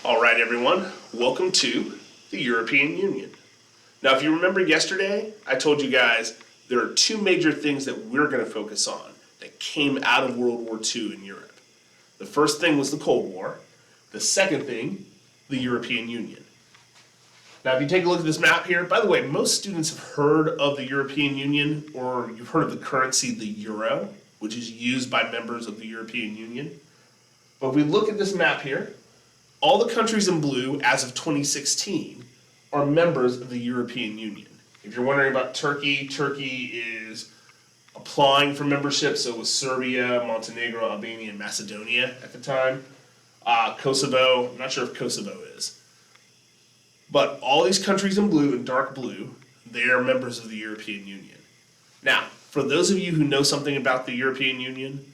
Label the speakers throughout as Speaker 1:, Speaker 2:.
Speaker 1: All right, everyone, welcome to the European Union. Now, if you remember yesterday, I told you guys there are two major things that we're going to focus on that came out of World War II in Europe. The first thing was the Cold War. The second thing, the European Union. Now, if you take a look at this map here, by the way, most students have heard of the European Union, or you've heard of the currency, the euro, which is used by members of the European Union. But if we look at this map here, all the countries in blue as of 2016 are members of the European Union. If you're wondering about Turkey, Turkey is applying for membership, so was Serbia, Montenegro, Albania, and Macedonia at the time. Kosovo, I'm not sure if Kosovo is. But all these countries in blue and dark blue, they are members of the European Union. Now, for those of you who know something about the European Union,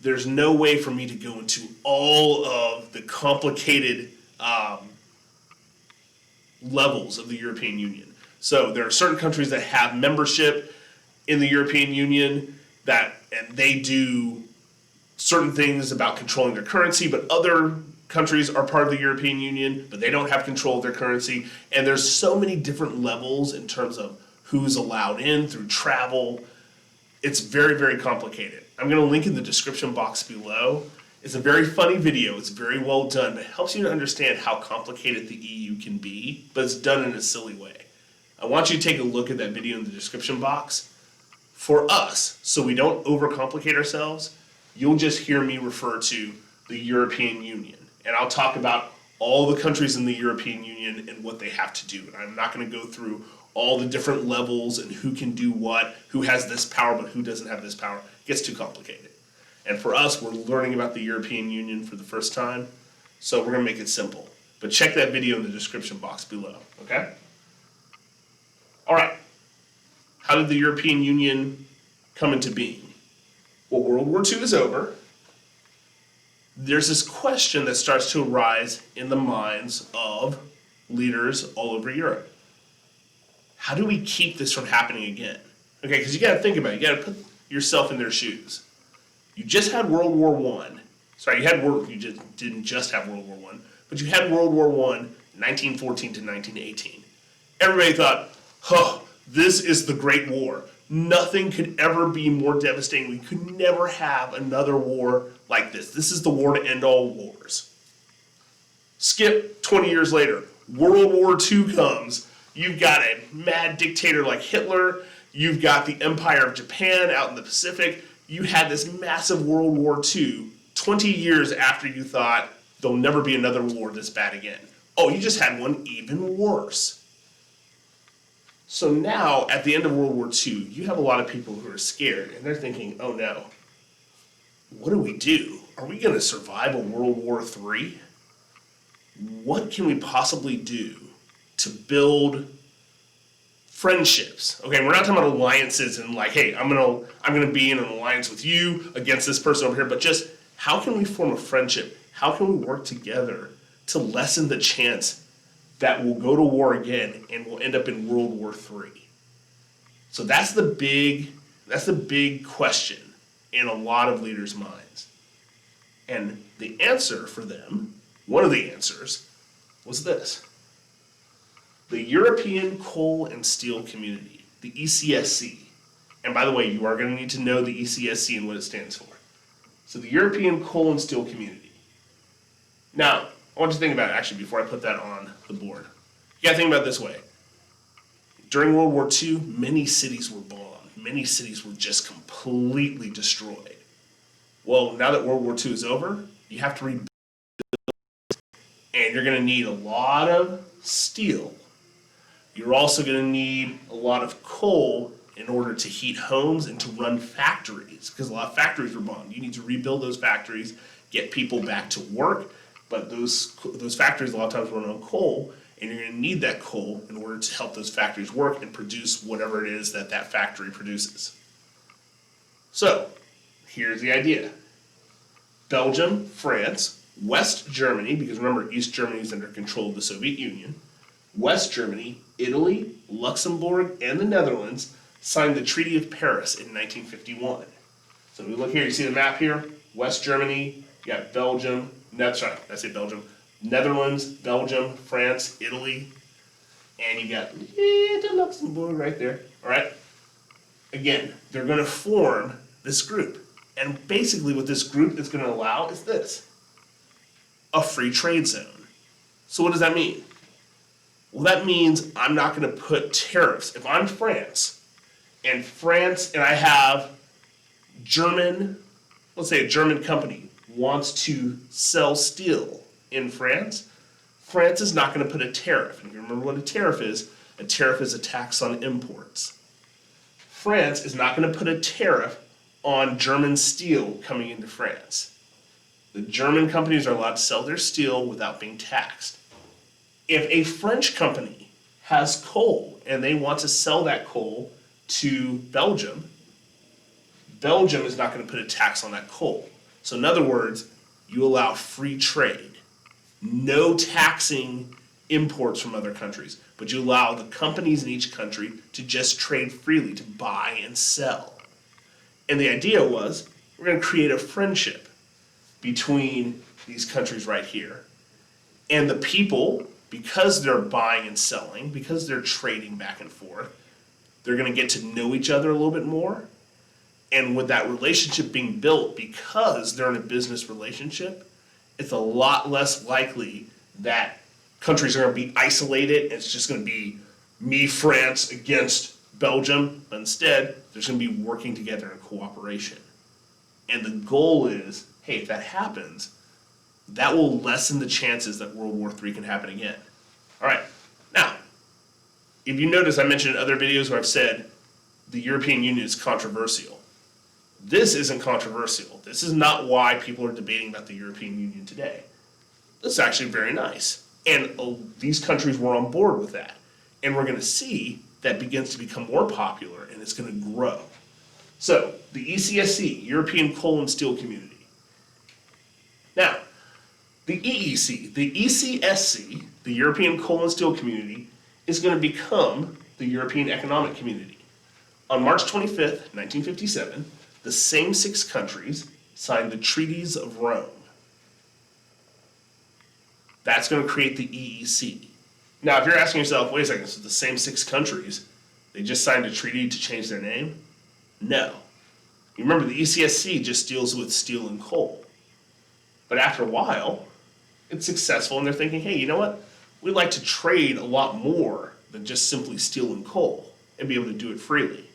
Speaker 1: there's no way for me to go into all of the complicated levels of the European Union. So there are certain countries that have membership in the European Union and they do certain things about controlling their currency, but other countries are part of the European Union, but they don't have control of their currency. And there's so many different levels in terms of who's allowed in through travel. It's very, very complicated. I'm going to link in the description box below. It's a very funny video. It's very well done, but it helps you to understand how complicated the EU can be, but it's done in a silly way. I want you to take a look at that video in the description box. For us, so we don't overcomplicate ourselves, you'll just hear me refer to the European Union. And I'll talk about all the countries in the European Union and what they have to do. And I'm not going to go through all the different levels and who can do what, who has this power, but who doesn't have this power. It gets too complicated. And for us, we're learning about the European Union for the first time, so we're going to make it simple. But check that video in the description box below, okay? All right. How did the European Union come into being? Well, World War II is over. There's this question that starts to arise in the minds of leaders all over Europe. How do we keep this from happening again? Okay, because you got to think about it. You got to put yourself in their shoes. You just had World War I. Sorry, you didn't just have World War I, but you had World War I, 1914 to 1918. Everybody thought, this is the Great War. Nothing could ever be more devastating. We could never have another war like this. This is the war to end all wars. Skip 20 years later, World War II comes. You've got a mad dictator like Hitler. You've got the Empire of Japan out in the Pacific. You had this massive World War II 20 years after you thought there'll never be another war this bad again. Oh, you just had one even worse. So now, at the end of World War II, you have a lot of people who are scared, and they're thinking, oh no, what do we do? Are we going to survive a World War III? What can we possibly do to build friendships? Okay, we're not talking about alliances and like, hey, I'm gonna be in an alliance with you against this person over here, but just how can we form a friendship? How can we work together to lessen the chance that we'll go to war again and we'll end up in World War III? So that's the big question in a lot of leaders' minds. And the answer for them, one of the answers, was this. The European Coal and Steel Community, the ECSC. And by the way, you are going to need to know the ECSC and what it stands for. So the European Coal and Steel Community. Now, I want you to think about it actually before I put that on the board. You got to think about it this way. During World War II, many cities were bombed. Many cities were just completely destroyed. Well, now that World War II is over, you have to rebuild. And you're going to need a lot of steel. You're also going to need a lot of coal in order to heat homes and to run factories, because a lot of factories were bombed. You need to rebuild those factories, get people back to work, but those factories a lot of times run on coal, and you're going to need that coal in order to help those factories work and produce whatever it is that that factory produces. So, here's the idea. Belgium, France, West Germany, because remember East Germany is under control of the Soviet Union, West Germany, Italy, Luxembourg, and the Netherlands signed the Treaty of Paris in 1951. So we look here, you see the map here? West Germany, you got Belgium, Netherlands, Belgium, France, Italy, and you got little Luxembourg right there. All right. Again, they're going to form this group, and basically, what this group is going to allow is this: a free trade zone. So, what does that mean? Well, that means I'm not going to put tariffs. If I'm France, and I have German, let's say a German company wants to sell steel in France, France is not going to put a tariff. And if you remember what a tariff is a tax on imports. France is not going to put a tariff on German steel coming into France. The German companies are allowed to sell their steel without being taxed. If a French company has coal and they want to sell that coal to Belgium, Belgium is not going to put a tax on that coal. So in other words, you allow free trade. No taxing imports from other countries, but you allow the companies in each country to just trade freely, to buy and sell. And the idea was, we're going to create a friendship between these countries right here. And the people, because they're buying and selling, because they're trading back and forth, they're going to get to know each other a little bit more. And with that relationship being built, because they're in a business relationship, it's a lot less likely that countries are going to be isolated and it's just going to be me, France, against Belgium. Instead, there's going to be working together in cooperation. And the goal is, hey, if that happens, that will lessen the chances that World War III can happen again. All right. Now, if you notice, I mentioned in other videos where I've said the European Union is controversial. This isn't controversial. This is not why people are debating about the European Union today. This is actually very nice. And these countries were on board with that. And we're going to see that begins to become more popular and it's going to grow. So, the ECSC, European Coal and Steel Community. Now, the EEC, the ECSC, the European Coal and Steel Community, is going to become the European Economic Community. On March 25th, 1957, the same 6 countries signed the Treaties of Rome. That's going to create the EEC. Now, if you're asking yourself, wait a second, so the same 6 countries, they just signed a treaty to change their name? No. You remember, the ECSC just deals with steel and coal. But after a while, it's successful, and they're thinking, hey, you know what? We'd like to trade a lot more than just simply steel and coal and be able to do it freely.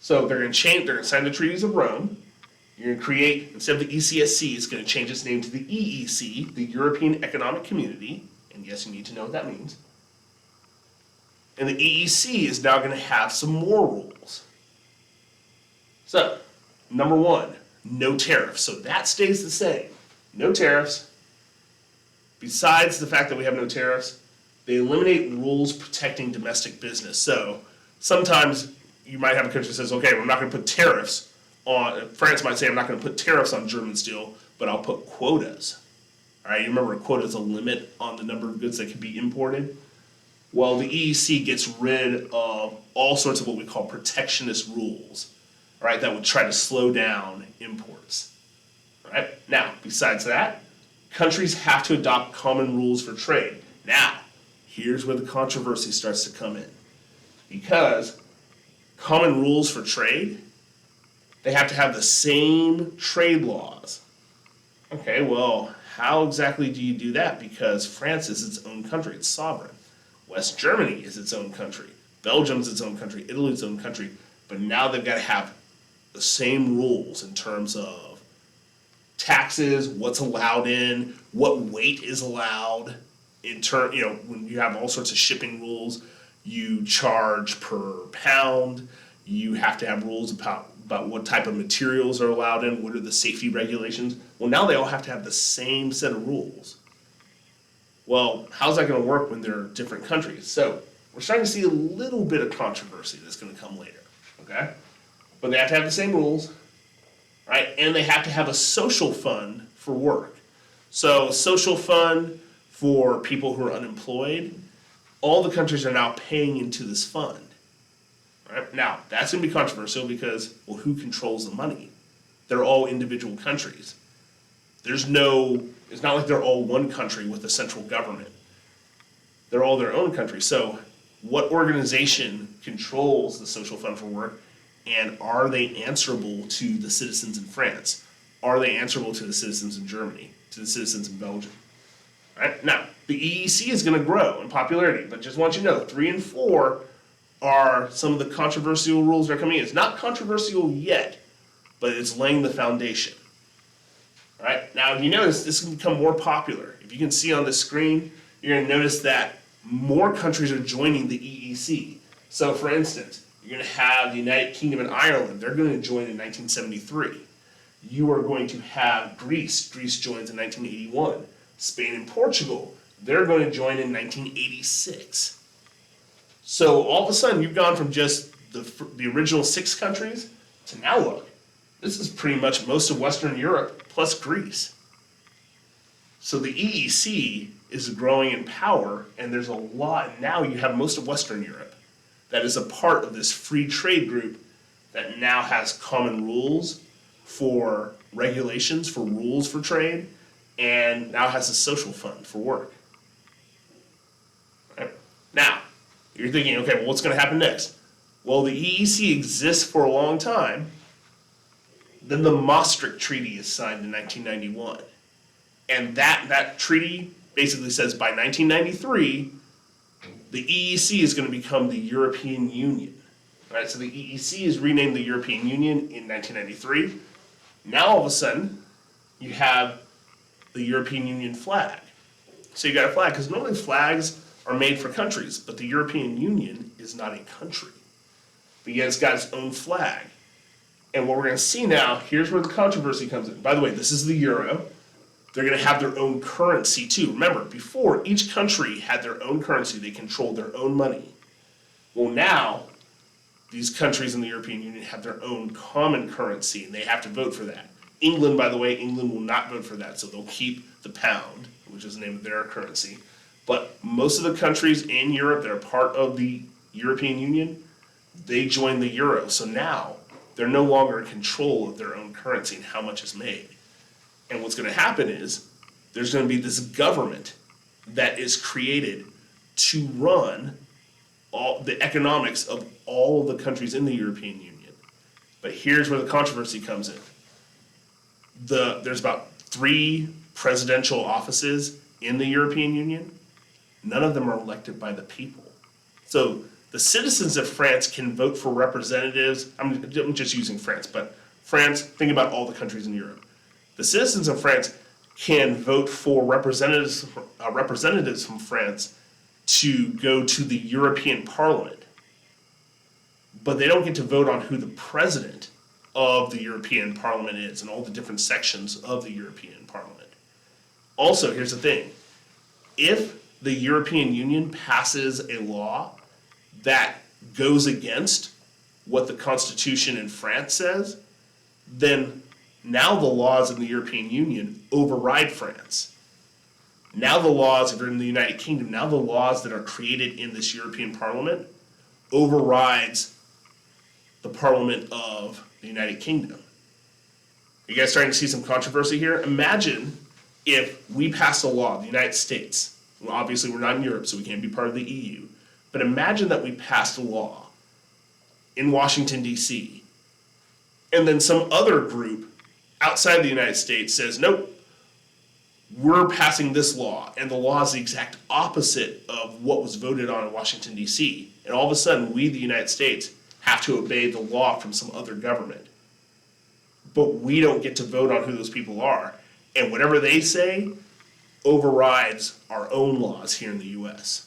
Speaker 1: So they're going to sign the Treaties of Rome. You're going to create, instead of the ECSC, it's going to change its name to the EEC, the European Economic Community. And yes, you need to know what that means. And the EEC is now going to have some more rules. So, number 1, no tariffs. So that stays the same. No tariffs. Besides the fact that we have no tariffs, they eliminate rules protecting domestic business. So sometimes you might have a country that says, okay, we're not going to put tariffs on, France might say, I'm not going to put tariffs on German steel, but I'll put quotas. All right, you remember a quota is a limit on the number of goods that can be imported? Well, the EEC gets rid of all sorts of what we call protectionist rules, all right, that would try to slow down imports. All right, now, besides that, countries have to adopt common rules for trade. Now, here's where the controversy starts to come in. Because common rules for trade, they have to have the same trade laws. Okay, well, how exactly do you do that? Because France is its own country, it's sovereign. West Germany is its own country. Belgium's its own country, Italy's its own country. But now they've got to have the same rules in terms of taxes, what's allowed in, what weight is allowed. When you have all sorts of shipping rules, you charge per pound. You have to have rules about what type of materials are allowed in, what are the safety regulations. Well, now they all have to have the same set of rules. Well, how's that going to work when they're different countries? So we're starting to see a little bit of controversy that's going to come later, okay? But they have to have the same rules, right? And they have to have a social fund for work. So social fund for people who are unemployed, all the countries are now paying into this fund. Right? Now, that's going to be controversial because, well, who controls the money? They're all individual countries. It's It's not like they're all one country with a central government. They're all their own country. So what organization controls the social fund for work, and are they answerable to the citizens in France? Are they answerable to the citizens in Germany, to the citizens in Belgium? Right? Now, the EEC is going to grow in popularity, but just want you to know, 3 and 4 are some of the controversial rules that are coming in. It's not controversial yet, but it's laying the foundation. All right? Now, if you notice, this can become more popular. If you can see on the screen, you're going to notice that more countries are joining the EEC. So, for instance, you're going to have the United Kingdom and Ireland. They're going to join in 1973. You are going to have Greece. Greece joins in 1981. Spain and Portugal, they're going to join in 1986. So all of a sudden, you've gone from just the original 6 countries to now look, this is pretty much most of Western Europe plus Greece. So the EEC is growing in power, and there's a lot. Now you have most of Western Europe that is a part of this free trade group that now has common rules for regulations, for rules for trade, and now has a social fund for work. Right? Now, you're thinking, okay, well, what's going to happen next? Well, the EEC exists for a long time. Then the Maastricht Treaty is signed in 1991. And that treaty basically says by 1993, the EEC is going to become the European Union. Right? So the EEC is renamed the European Union in 1993. Now, all of a sudden, you have the European Union flag. So you got a flag, because normally flags are made for countries, but the European Union is not a country. But yet it's got its own flag. And what we're going to see now, here's where the controversy comes in. By the way, this is the euro. They're going to have their own currency too. Remember, before, each country had their own currency. They controlled their own money. Well, now, these countries in the European Union have their own common currency, and they have to vote for that. England, by the way, England will not vote for that, so they'll keep the pound, which is the name of their currency. But most of the countries in Europe that are part of the European Union, they joined the euro. So now they're no longer in control of their own currency and how much is made. And what's going to happen is there's going to be this government that is created to run all the economics of all of the countries in the European Union. But here's where the controversy comes in. There's about 3 presidential offices in the European Union. None of them are elected by the people. So the citizens of France can vote for representatives. I'm just using France, but France, think about all the countries in Europe. The citizens of France can vote for representatives from France to go to the European Parliament. But they don't get to vote on who the president of the European Parliament is and all the different sections of the European Parliament. Also, here's the thing. If the European Union passes a law that goes against what the Constitution in France says, then now the laws in the European Union override France. Now the laws, if you're in the United Kingdom, now the laws that are created in this European Parliament overrides the Parliament of the United Kingdom. You guys starting to see some controversy here? Imagine if we passed a law, the United States. Well, obviously we're not in Europe, so we can't be part of the EU. But imagine that we passed a law in Washington, D.C., and then some other group outside the United States says, nope, we're passing this law, and the law is the exact opposite of what was voted on in Washington, D.C. And all of a sudden, we, the United States, have to obey the law from some other government. But we don't get to vote on who those people are. And whatever they say overrides our own laws here in the U.S.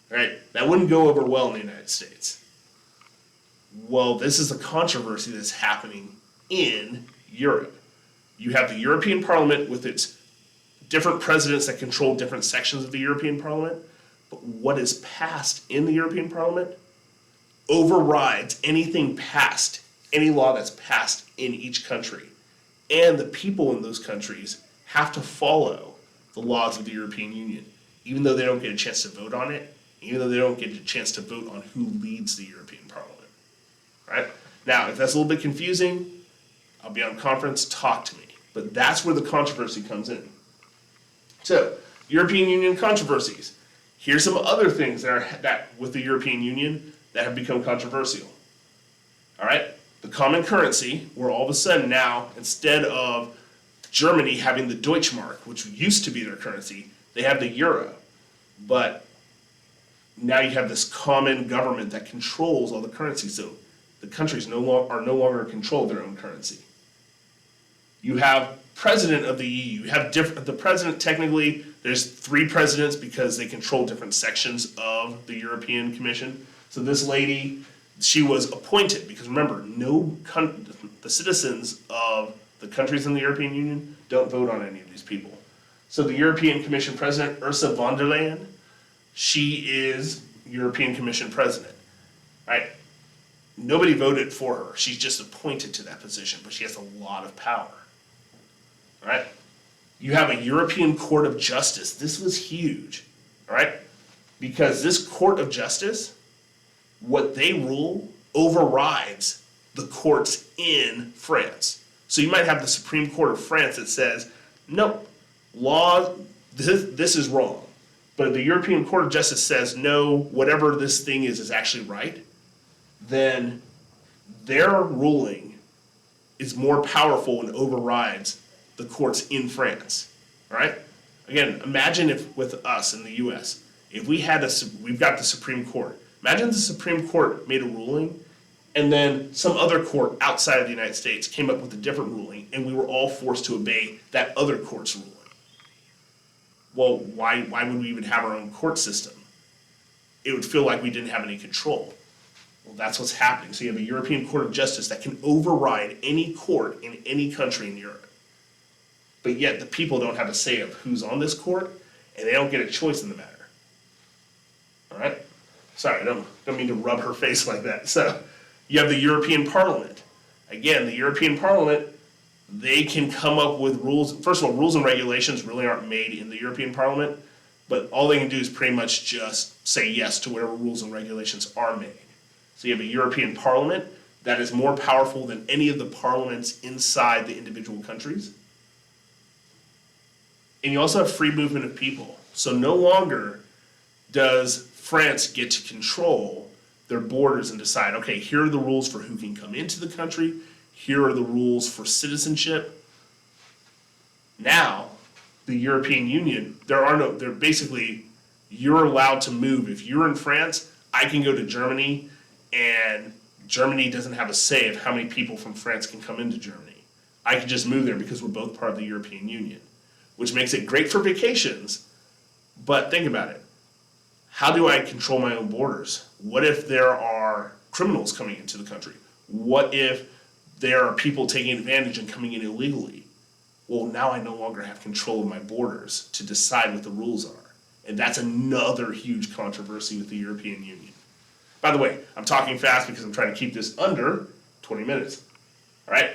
Speaker 1: Right? That wouldn't go over well in the United States. Well, this is a controversy that's happening in Europe. You have the European Parliament with its different presidents that control different sections of the European Parliament, but what is passed in the European Parliament overrides anything passed, any law that's passed in each country. And the people in those countries have to follow the laws of the European Union, even though they don't get a chance to vote on it, even though they don't get a chance to vote on who leads the European Parliament. Right? Now, if that's a little bit confusing, I'll be on conference, talk to me. But that's where the controversy comes in. So, European Union controversies. Here's some other things that with the European Union that have become controversial. All right, the common currency, where all of a sudden now, instead of Germany having the Deutschmark, which used to be their currency, they have the euro. But now you have this common government that controls all the currency, so the countries are no longer in control of their own currency. You have president of the EU. You have the president, technically, there's 3 presidents because they control different sections of the European Commission. So this lady, she was appointed because remember, the citizens of the countries in the European Union don't vote on any of these people. So the European Commission president, Ursula von der Leyen, she is European Commission president, right? Nobody voted for her. She's just appointed to that position, but she has a lot of power, right? You have a European Court of Justice. This was huge, all right? Because this Court of Justice, what they rule overrides the courts in France. So you might have the Supreme Court of France that says, no, this is wrong. But the European Court of Justice says, no, whatever this thing is actually right, then their ruling is more powerful and overrides the courts in France, all right? Again, imagine if with us in the U.S., if we've got the Supreme Court. Imagine the Supreme Court made a ruling and then some other court outside of the United States came up with a different ruling and we were all forced to obey that other court's ruling. Well, why would we even have our own court system? It would feel like we didn't have any control. Well, that's what's happening. So you have a European Court of Justice that can override any court in any country in Europe. But yet the people don't have a say of who's on this court, and they don't get a choice in the matter. All right? Sorry, I don't mean to rub her face like that. So you have the European Parliament. Again, the European Parliament, they can come up with rules. First of all, rules and regulations really aren't made in the European Parliament, but all they can do is pretty much just say yes to whatever rules and regulations are made. So you have a European Parliament that is more powerful than any of the parliaments inside the individual countries. And you also have free movement of people. So no longer does France get to control their borders and decide, okay, here are the rules for who can come into the country. Here are the rules for citizenship. Now, the European Union, they're basically, you're allowed to move. If you're in France, I can go to Germany, and Germany doesn't have a say of how many people from France can come into Germany. I can just move there because we're both part of the European Union, which makes it great for vacations. But think about it. How do I control my own borders? What if there are criminals coming into the country? What if there are people taking advantage and coming in illegally? Well, now I no longer have control of my borders to decide what the rules are. And that's another huge controversy with the European Union. By the way, I'm talking fast because I'm trying to keep this under 20 minutes. All right?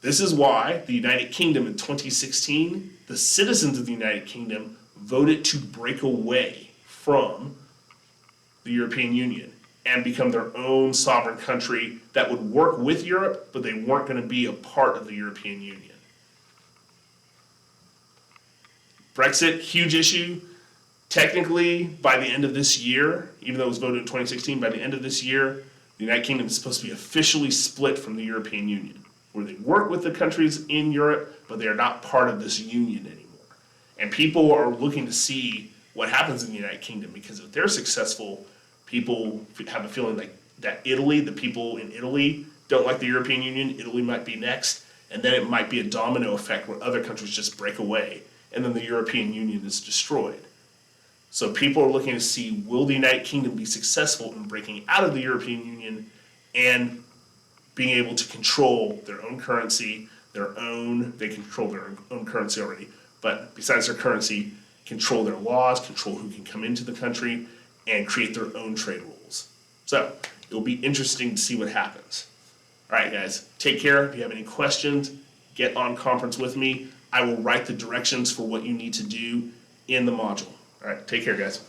Speaker 1: This is why the United Kingdom in 2016, the citizens of the United Kingdom voted to break away from the European Union and become their own sovereign country that would work with Europe, but they weren't going to be a part of the European Union. Brexit, huge issue. Technically, by the end of this year, even though it was voted in 2016, by the end of this year, the United Kingdom is supposed to be officially split from the European Union, where they work with the countries in Europe, but they are not part of this union anymore. And people are looking to see what happens in the United Kingdom, because if they're successful, people have a feeling like that the people in Italy don't like the European Union, Italy might be next, and then it might be a domino effect where other countries just break away, and then the European Union is destroyed. So people are looking to see, will the United Kingdom be successful in breaking out of the European Union and being able to control their own currency, they control their own currency already, but besides their currency, control their laws, control who can come into the country, and create their own trade rules. So it'll be interesting to see what happens. All right, guys, take care. If you have any questions, get on conference with me. I will write the directions for what you need to do in the module. All right, take care, guys.